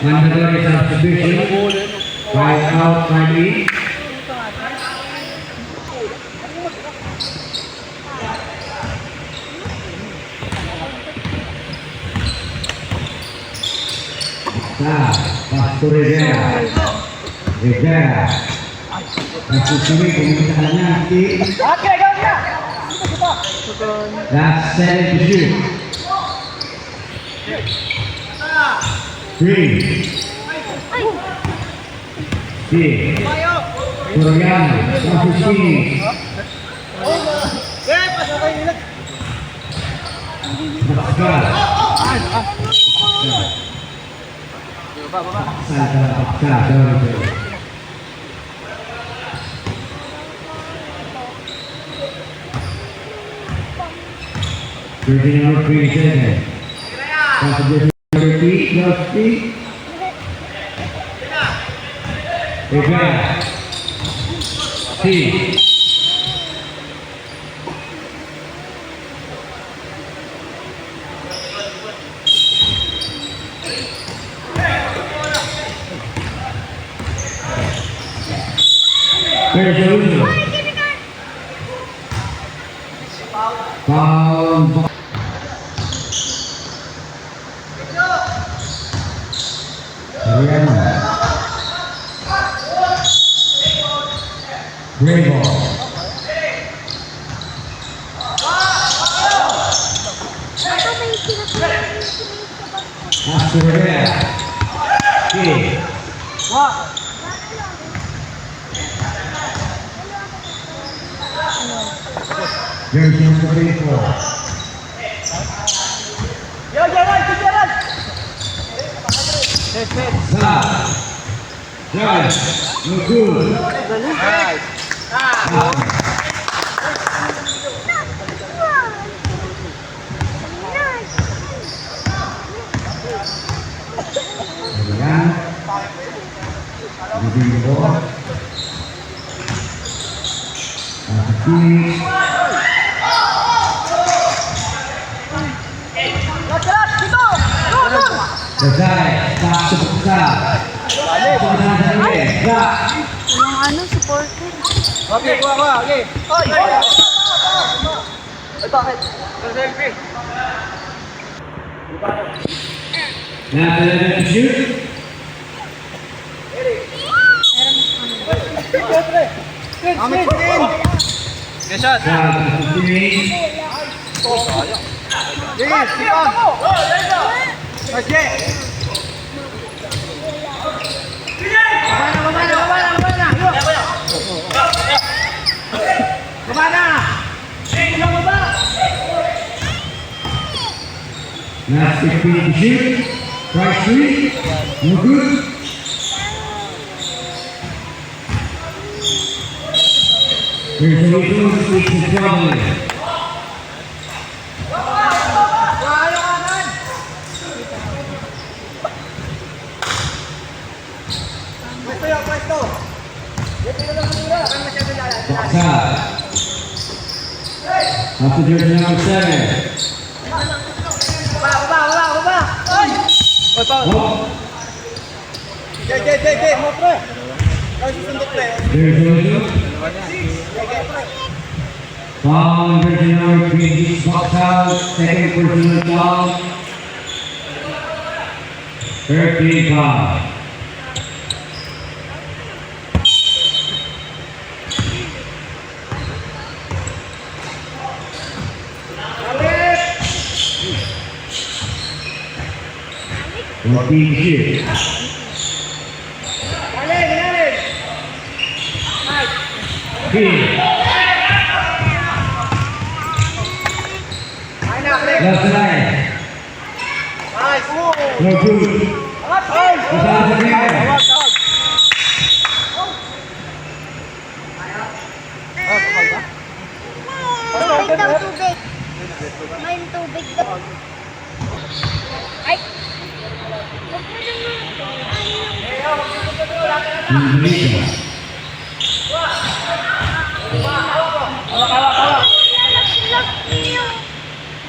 Mandatory substitution. 5 out, 5 in. Pass to Rivera. Rivera. Nagsusuri kung kasalanan si last 7 to shoot. 3. Si Soriano. Nagsusuri. Pascal. Jersey number 27. Jersey number 3, plus 3. Rivera. C. Resolution. Foul. Play ball. After Rivera. Okay. Jersey number 34. Judge, no good. Ayan. Bibing ko. Phoenix. Desai, tak sebesar. Yung ano, supporter. Okay, kuha. Okay. Oy! Bakit? Selfie. Now, to shoot. Amit din. Good shot. Yes, keep on. Okay. Last 15 to shoot. Try 3. No good. Resolution is the problem. After jersey number 7. Oh. Mo pre. Kasi sundot pre. Resolution. Foul jersey number 3. Box out. Second personal foul. 13 foul. Shoot. Left side. No good. Without the game. Tubig daw, tubig. May tubig daw. Ay! Indonesia.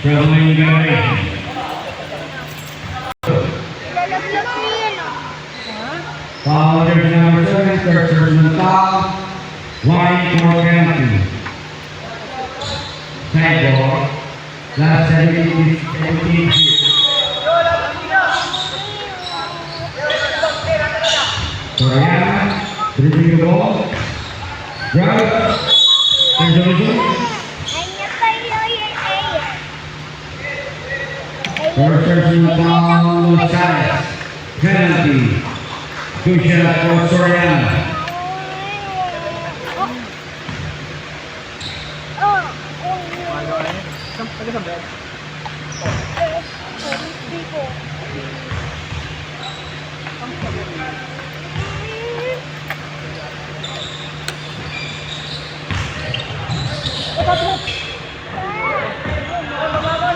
Traveling generation. Lalaglag ko yan. Foul jersey number 7, third personal foul. White penalty. Thank God. Last 17 Soriano, dribbling the ball. Drive. Resolution. First personal foul, Gonzalez. Penalty. Two shots for Soriano.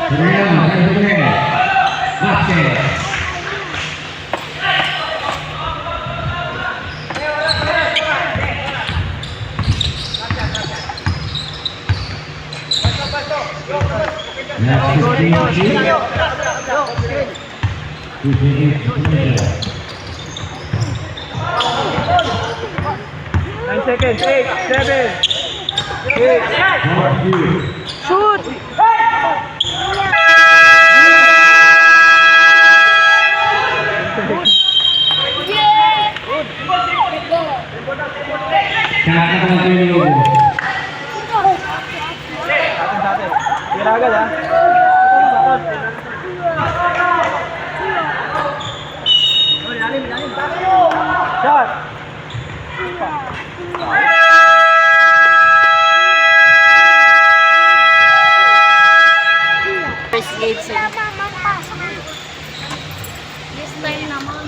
Soriano, dribbling. Basket. That's 9 seconds. 8, 7, 8. Shoot! Tira agad ha. Shot. First grade sir. This time naman.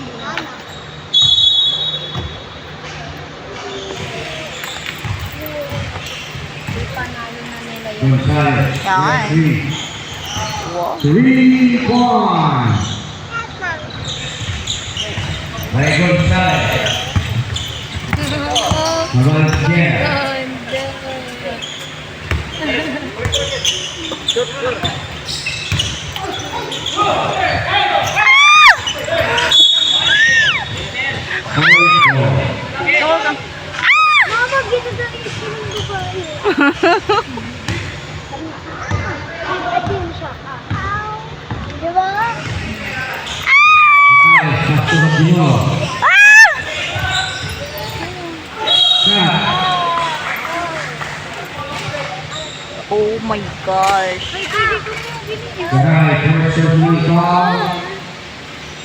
Di panalo na nila yun. Gonzalez. Yan. 3 points. By Gonzalez. Valencia. Mama, gito na ito ng babae. Ito yung siya. Di ba? Sakto sa Pino. Shot. Oh my gosh. Ay, pwede ko na binigyan. Garay, first personal foul.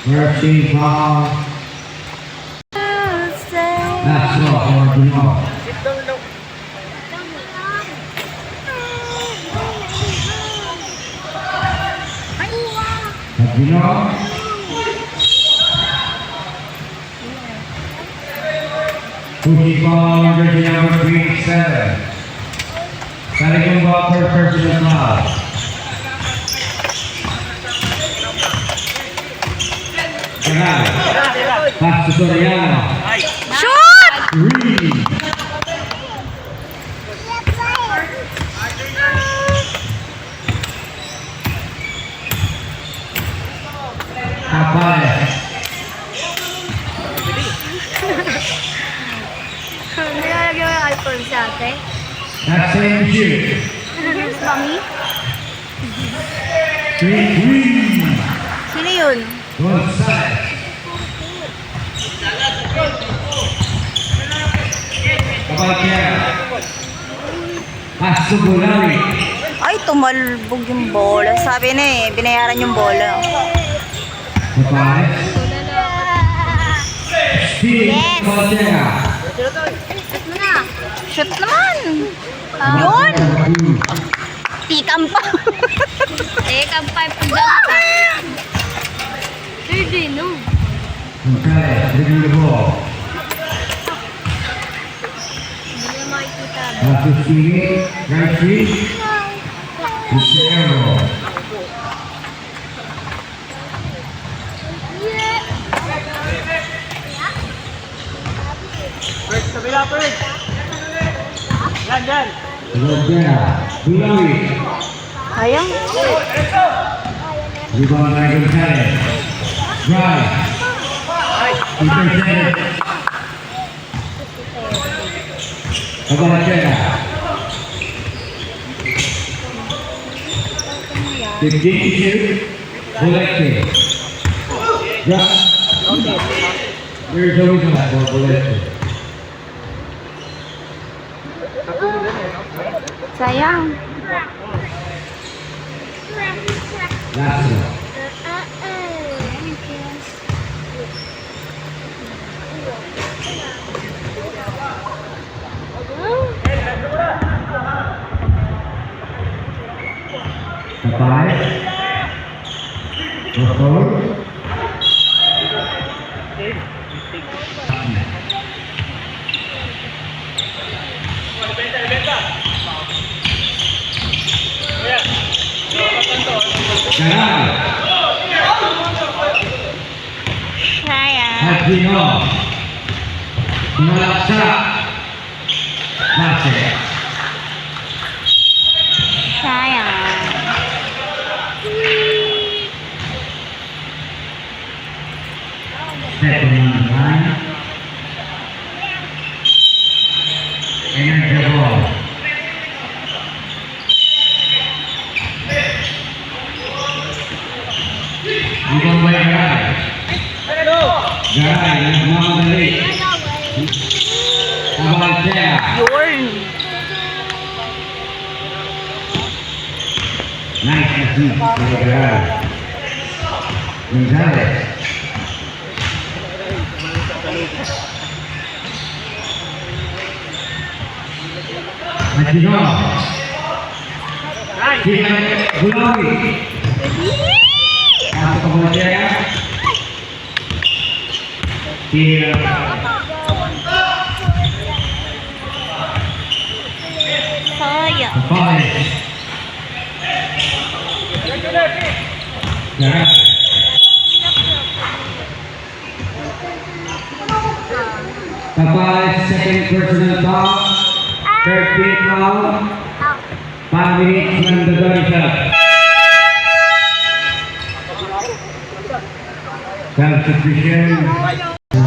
First team foul. That's all for Pino. Pino. Pushing ball jersey number 37. Starting ball for personal foul. Garay. Pass to Soriano. Shoot! 3. Papaya. Nilalagyan mo yung alcohol sa ate? That's same shoot. Mami? 3. Sino yun? Gonzalez. Kapalkera. Pass to Bulawi. Ay, tumalbog yung bola. Sabi na eh, binayaran yung bola. Kapalkera. Steve Yes. Kapalkera. Shoot mo na. Shoot naman. Yun. Tikam pa. Tikam pa yung pagdata. Hindi, no. Gonzalez, dribbling the ball. Hindi na makikita. Pass to Steve. Right feet. Lucero. First, kabila first. Yan. Kapalkera. Bulawi. Ayang. Rebound by Gonzalez. Drive. Intercept. Kabalachera. 15 to shoot. Bolete. Drop. Here's a whistle for Bolete. Sayang. Last one. The 5. The 4. Garay. Sayang. Aquino. Malaksa. Lase. Sayang. Second on the line. And the ball. Ibang by Garay. Garay, nagmamadali. Kabalachera. Yun. Nice assist by Garay. Gonzalez. Aquino. Gulawi. Pasok Kabalachera. Here. Sayang. Five. Garay. Tapales, second personal foul. Third team foul. 5 minutes mandatory shot. Substitution.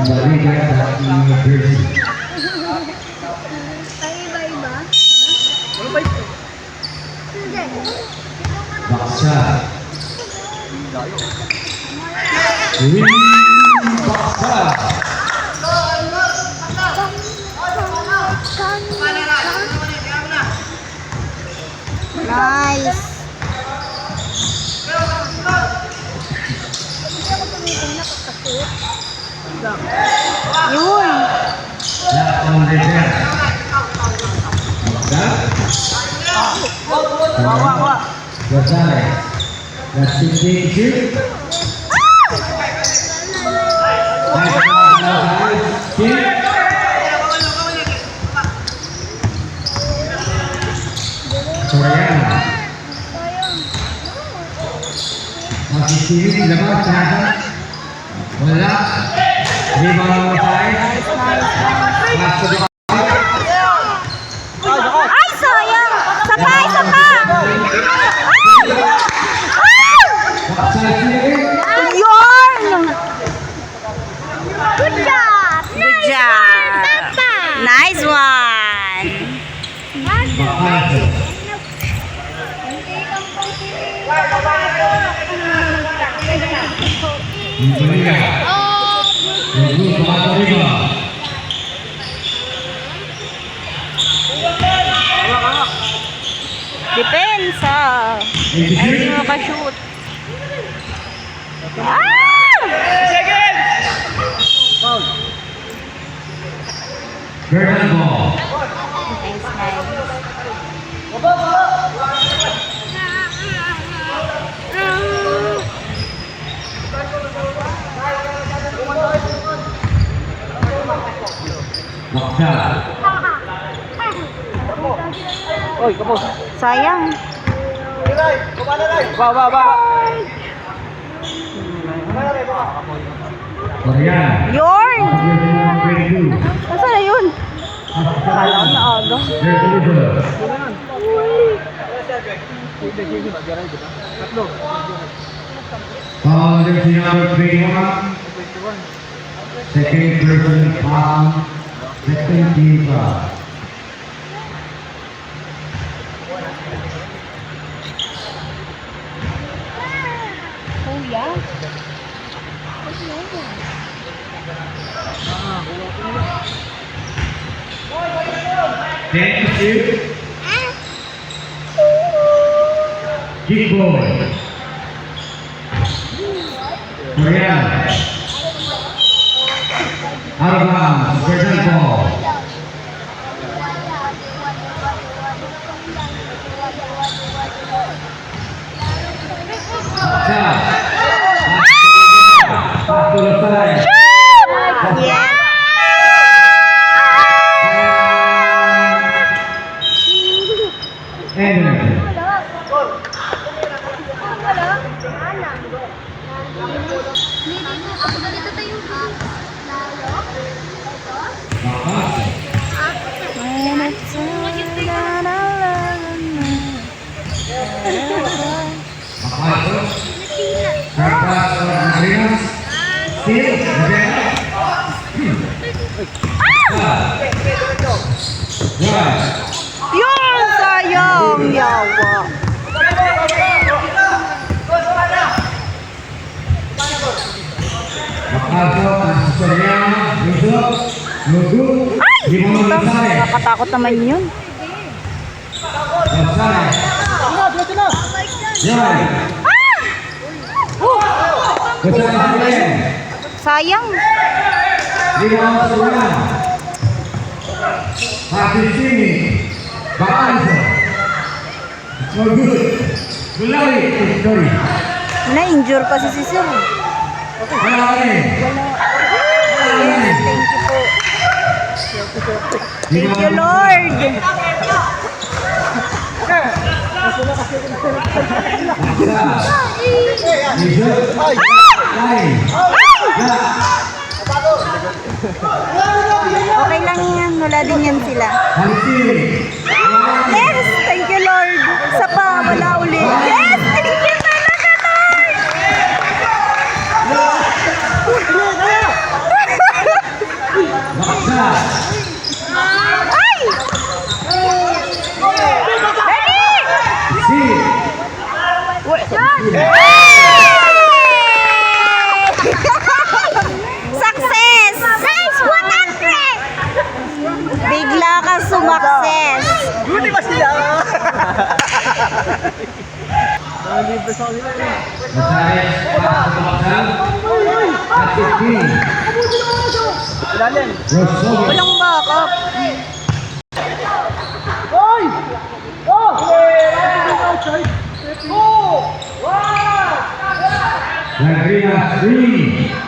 Balikan sa mga jersey. Baksa. Baksa. Nice. Yun. Last on reserve. Baksa. Gonzalez. That's 16 to shoot. Soriano. Masih sini lepas sana. Wala. Rebound side. Masuk di Ay, sayang. Sapa, sapa. Baksa sini. Yun. Good job. Good job. Nice one. Baksa. Berikan. Bagus Baksa rebound. Depensa. Into Ay, hindi shoot. makashoot. Ah! Curtain ball. Nice, nice. Baksa. Oy, kapos. Sayang. Ba. Soriano. Yorn! 22. Nasaan na yun? Kala ko na aga. There's the middle. Tatlo. Foul jersey number 21. Second person foul. Second team foul. Kuya? Then to shoot. Kick boy. Korean. Out of bounds. Present ball. Foul. Pass to the side. Yeah! And Yun! Sayang! Yawa! Nakakatakot naman yun. Sayang! Na-injure pa si Sir. Yes, thank you po. Thank you, Lord. Okay lang yan. Wala din yan sila. Yes, thank you, Lord. Sa pa, wala ulit. Yes, thank you talaga, Lord. Ay! Success! Nice one, Andre! Bigla ka sumakses. Hindi ba sila? Libre sa kanila eh. Ilalim. Walang backup. Hoy! Oh! Outside. Oh! Wow! Lagrinas 3.